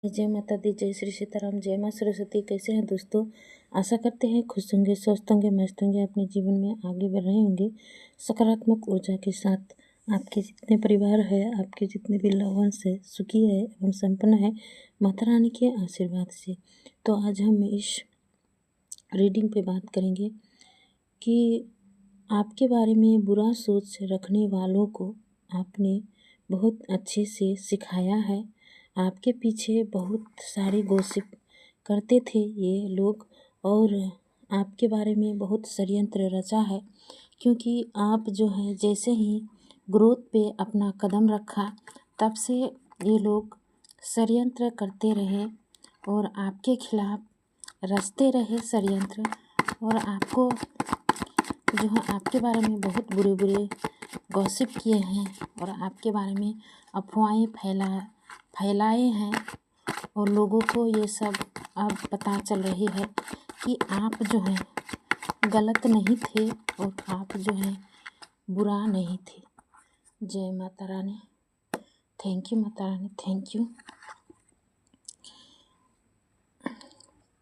जय माता दी, जय श्री सीताराम, जय माँ सरस्वती। कैसे हैं दोस्तों? आशा करते हैं खुश होंगे, स्वस्थ होंगे, मस्त होंगे, अपने जीवन में आगे बढ़ रहे होंगे सकारात्मक ऊर्जा के साथ। आपके जितने परिवार है, आपके जितने भी लव वंस है, सुखी है एवं संपन्न है माता रानी के आशीर्वाद से। तो आज हम इस रीडिंग पे बात करेंगे कि आपके बारे में बुरा सोच रखने वालों को आपने बहुत अच्छे से सिखाया है। आपके पीछे बहुत सारे गॉसिप करते थे ये लोग और आपके बारे में बहुत षड्यंत्र रचा है, क्योंकि आप जो है जैसे ही ग्रोथ पे अपना कदम रखा तब से ये लोग षड्यंत्र करते रहे और आपके खिलाफ रचते रहे षड्यंत्र, और आपको जो है आपके बारे में बहुत बुरे बुरे गॉसिप किए हैं और आपके बारे में अफवाहें फैलाए हैं। और लोगों को ये सब अब पता चल रही है कि आप जो है गलत नहीं थे और आप जो है बुरा नहीं थे। जय Mata Rani. Thank you Mata Rani, thank you.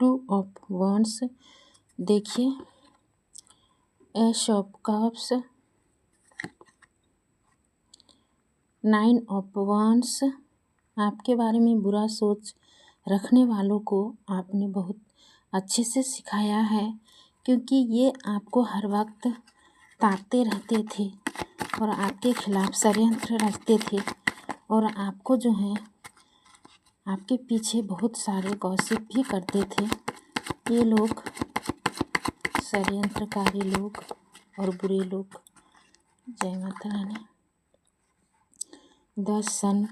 2 of wands देखिए, एश ऑफ कप्स, 9 ऑफ वॉन्ड्स। आपके बारे में बुरा सोच रखने वालों को आपने बहुत अच्छे से सिखाया है, क्योंकि ये आपको हर वक्त ताकते रहते थे और आपके खिलाफ षड्यंत्र रचते थे और आपको जो है आपके पीछे बहुत सारे गॉसिप भी करते थे ये लोग, षड्यंत्रकारी लोग और बुरे लोग। जय माता रानी। 10 सन,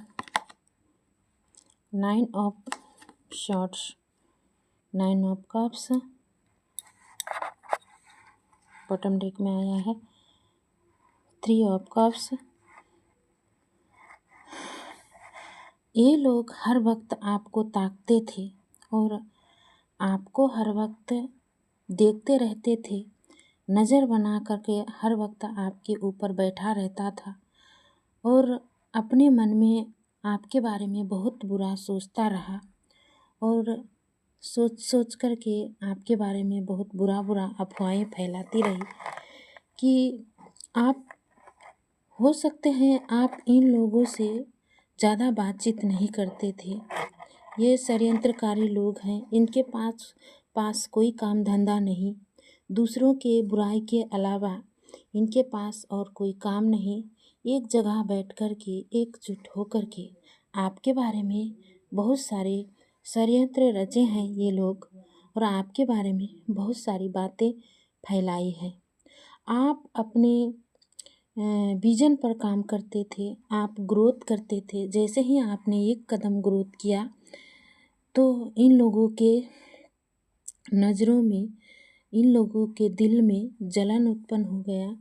9 of shorts, 9 of cups, bottom deck में आया है 3 ऑफ कप्स। ये लोग हर वक्त आपको ताकते थे और आपको हर वक्त देखते रहते थे, नज़र बना करके हर वक्त आपके ऊपर बैठा रहता था और अपने मन में आपके बारे में बहुत बुरा सोचता रहा और सोच कर के आपके बारे में बहुत बुरा अफवाहें फैलाती रही कि आप हो सकते हैं आप इन लोगों से ज़्यादा बातचीत नहीं करते थे। ये षड्यंत्रकारी लोग हैं, इनके पास कोई काम धंधा नहीं, दूसरों के बुराई के अलावा इनके पास और कोई काम नहीं। एक जगह बैठ कर के एकजुट होकर के आपके बारे में बहुत सारे षड्यंत्र रचे हैं ये लोग और आपके बारे में बहुत सारी बातें फैलाई हैं। आप अपने विजन पर काम करते थे, आप ग्रोथ करते थे। जैसे ही आपने एक कदम ग्रोथ किया तो इन लोगों के नज़रों में, इन लोगों के दिल में जलन उत्पन्न हो गया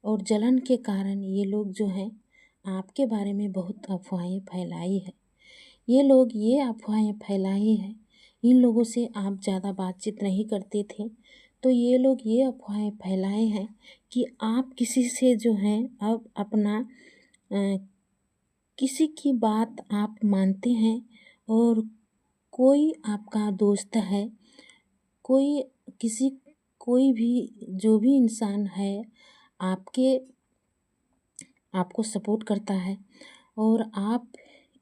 और जलन के कारण ये लोग जो हैं आपके बारे में बहुत अफवाहें फैलाई है। ये लोग ये अफवाहें फैलाई हैं, इन लोगों से आप ज़्यादा बातचीत नहीं करते थे तो ये लोग ये अफवाहें फैलाए हैं कि आप किसी से जो हैं अब अपना किसी की बात आप मानते हैं और कोई आपका दोस्त है, कोई भी जो भी इंसान है आपको सपोर्ट करता है और आप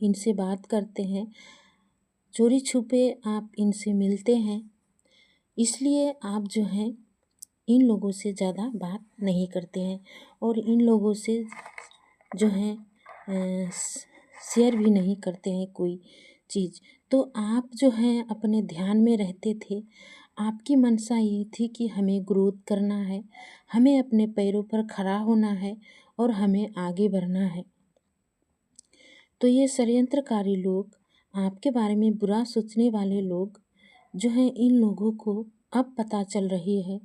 इनसे बात करते हैं, चोरी छुपे आप इनसे मिलते हैं, इसलिए आप जो हैं इन लोगों से ज़्यादा बात नहीं करते हैं और इन लोगों से जो है शेयर भी नहीं करते हैं कोई चीज़। तो आप जो हैं अपने ध्यान में रहते थे, आपकी मंशा ये थी कि हमें ग्रोथ करना है, हमें अपने पैरों पर खड़ा होना है और हमें आगे बढ़ना है। तो ये षड्यंत्रकारी लोग, आपके बारे में बुरा सोचने वाले लोग जो हैं, इन लोगों को अब पता चल रही है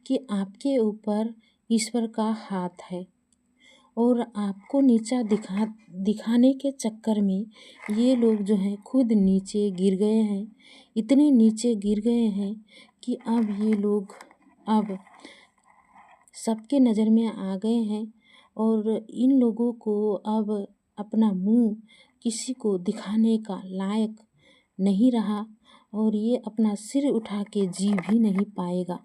कि आपके ऊपर ईश्वर का हाथ है और आपको नीचा दिखाने के चक्कर में ये लोग जो हैं खुद नीचे गिर गए हैं, इतने नीचे गिर गए हैं कि अब ये लोग अब सबके नज़र में आ गए हैं और इन लोगों को अब अपना मुंह किसी को दिखाने का लायक नहीं रहा और ये अपना सिर उठा के जी भी नहीं पाएगा,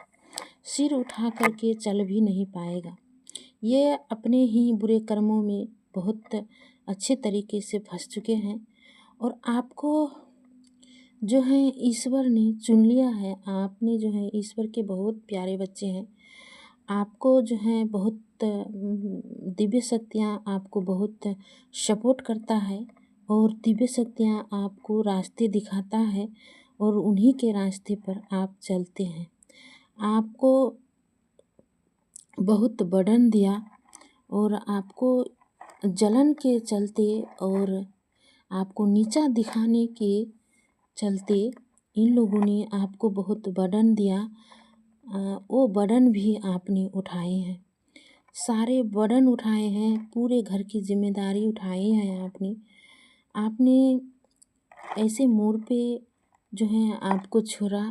सिर उठा कर के चल भी नहीं पाएगा। ये अपने ही बुरे कर्मों में बहुत अच्छे तरीके से फंस चुके हैं और आपको जो है ईश्वर ने चुन लिया है। आपने जो है ईश्वर के बहुत प्यारे बच्चे हैं। आपको जो है बहुत दिव्य शक्तियाँ आपको बहुत सपोर्ट करता है और दिव्य शक्तियाँ आपको रास्ते दिखाता है और उन्हीं के रास्ते पर आप चलते हैं। आपको बहुत बर्डन दिया और आपको जलन के चलते और आपको नीचा दिखाने के चलते इन लोगों ने आपको बहुत बर्डन दिया। वो बर्डन भी आपने उठाए हैं, सारे बर्डन उठाए हैं, पूरे घर की जिम्मेदारी उठाई है आपने ऐसे मोड़ पे जो है आपको छोड़ा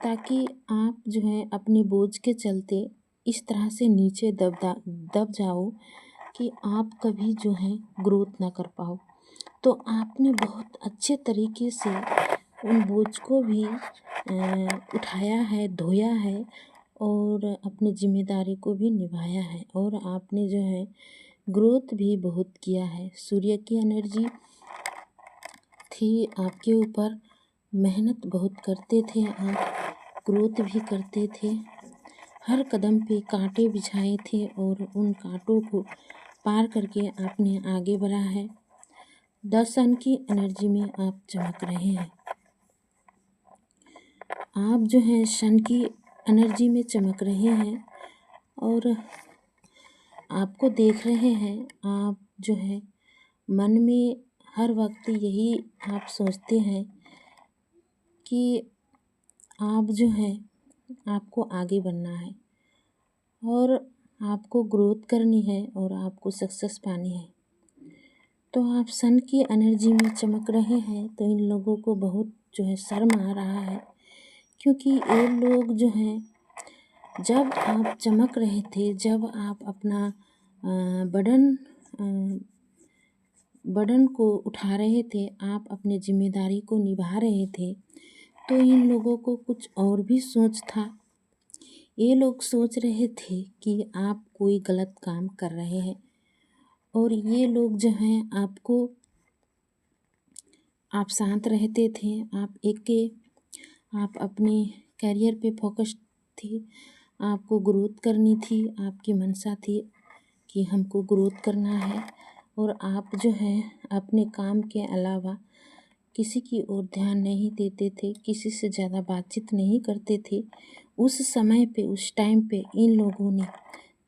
ताकि आप जो है अपने बोझ के चलते इस तरह से नीचे दब जाओ कि आप कभी जो है ग्रोथ ना कर पाओ। तो आपने बहुत अच्छे तरीके से उन बोझ को भी उठाया है, धोया है और अपनी जिम्मेदारी को भी निभाया है और आपने जो है ग्रोथ भी बहुत किया है। सूर्य की एनर्जी थी आपके ऊपर, मेहनत बहुत करते थे आप, ग्रोथ भी करते थे, हर कदम पे कांटे बिछाए थे और उन कांटों को पार करके आपने आगे बढ़ा है। 10 सन की एनर्जी में आप चमक रहे हैं। आप जो है सन की एनर्जी में चमक रहे हैं और आपको देख रहे हैं। आप जो है मन में हर वक्त यही आप सोचते हैं कि आप जो है आपको आगे बढ़ना है और आपको ग्रोथ करनी है और आपको सक्सेस पानी है। तो आप सन की एनर्जी में चमक रहे हैं तो इन लोगों को बहुत जो है शर्म आ रहा है, क्योंकि ये लोग जो हैं जब आप चमक रहे थे, जब आप अपना बर्डन को उठा रहे थे, आप अपने जिम्मेदारी को निभा रहे थे, तो इन लोगों को कुछ और भी सोच था। ये लोग सोच रहे थे कि आप कोई गलत काम कर रहे हैं और ये लोग जो हैं आप शांत रहते थे, आप अपने करियर पे फोकस थे, आपको ग्रोथ करनी थी, आपकी मंशा थी कि हमको ग्रोथ करना है और आप जो है अपने काम के अलावा किसी की ओर ध्यान नहीं देते थे, किसी से ज़्यादा बातचीत नहीं करते थे। उस समय पे, उस टाइम पे इन लोगों ने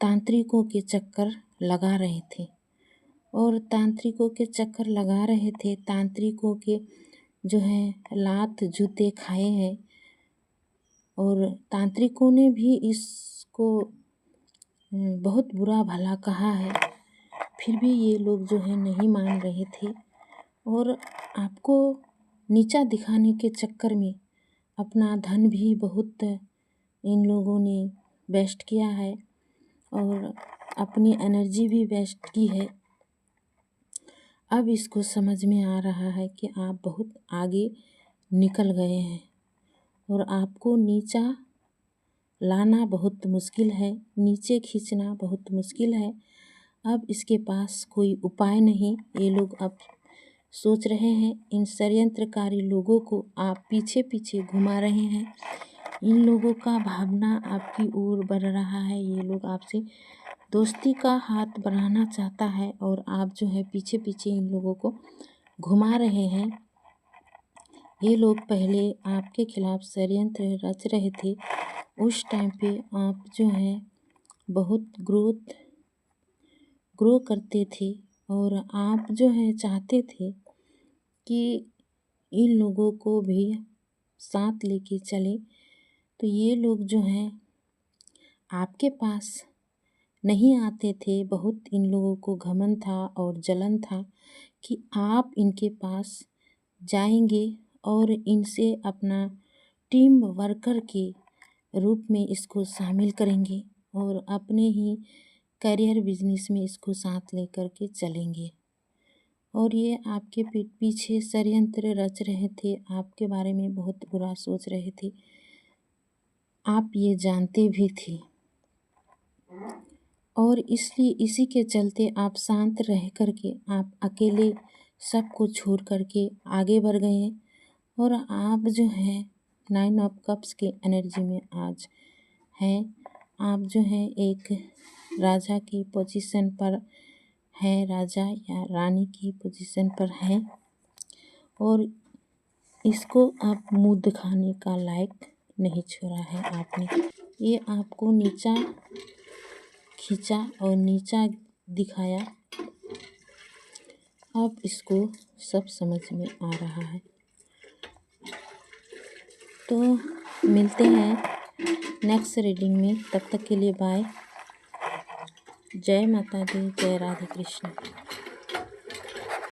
तांत्रिकों के चक्कर लगा रहे थे और तांत्रिकों के चक्कर लगा रहे थे, तांत्रिकों के जो है लात जूते खाए हैं और तांत्रिकों ने भी इसको बहुत बुरा भला कहा है। फिर भी ये लोग जो है नहीं मान रहे थे और आपको नीचा दिखाने के चक्कर में अपना धन भी बहुत इन लोगों ने वेस्ट किया है और अपनी एनर्जी भी वेस्ट की है। अब इसको समझ में आ रहा है कि आप बहुत आगे निकल गए हैं और आपको नीचा लाना बहुत मुश्किल है, नीचे खींचना बहुत मुश्किल है। अब इसके पास कोई उपाय नहीं। ये लोग अब सोच रहे हैं, इन षड्यंत्रकारी लोगों को आप पीछे पीछे घुमा रहे हैं, इन लोगों का भावना आपकी ओर बढ़ रहा है। ये लोग आपसे दोस्ती का हाथ बढ़ाना चाहता है और आप जो है पीछे पीछे इन लोगों को घुमा रहे हैं। ये लोग पहले आपके खिलाफ षड्यंत्र रच रहे थे। उस टाइम पे आप जो है बहुत ग्रो करते थे और आप जो है चाहते थे कि इन लोगों को भी साथ लेके चले। तो ये लोग जो हैं आपके पास नहीं आते थे। बहुत इन लोगों को घमंड था और जलन था कि आप इनके पास जाएंगे और इनसे अपना टीम वर्कर के रूप में इसको शामिल करेंगे और अपने ही करियर बिजनेस में इसको साथ लेकर के चलेंगे। और ये आपके पीठ पीछे षड्यंत्र रच रहे थे, आपके बारे में बहुत बुरा सोच रहे थे, आप ये जानते भी थे। और इसलिए इसी के चलते आप शांत रह करके आप अकेले सब कुछ छोड़ करके आगे बढ़ गए हैं। और आप जो है 9 ऑफ कप्स के एनर्जी में आज हैं। आप जो है एक राजा की पोजीशन पर है, राजा या रानी की पोजीशन पर है, और इसको आप मुंह दिखाने का लायक नहीं छोड़ा है आपने। ये आपको नीचा खींचा और नीचा दिखाया, अब इसको सब समझ में आ रहा है। तो मिलते हैं नेक्स्ट रीडिंग में, तब तक के लिए बाय। जय माता दी, जय राधे कृष्ण।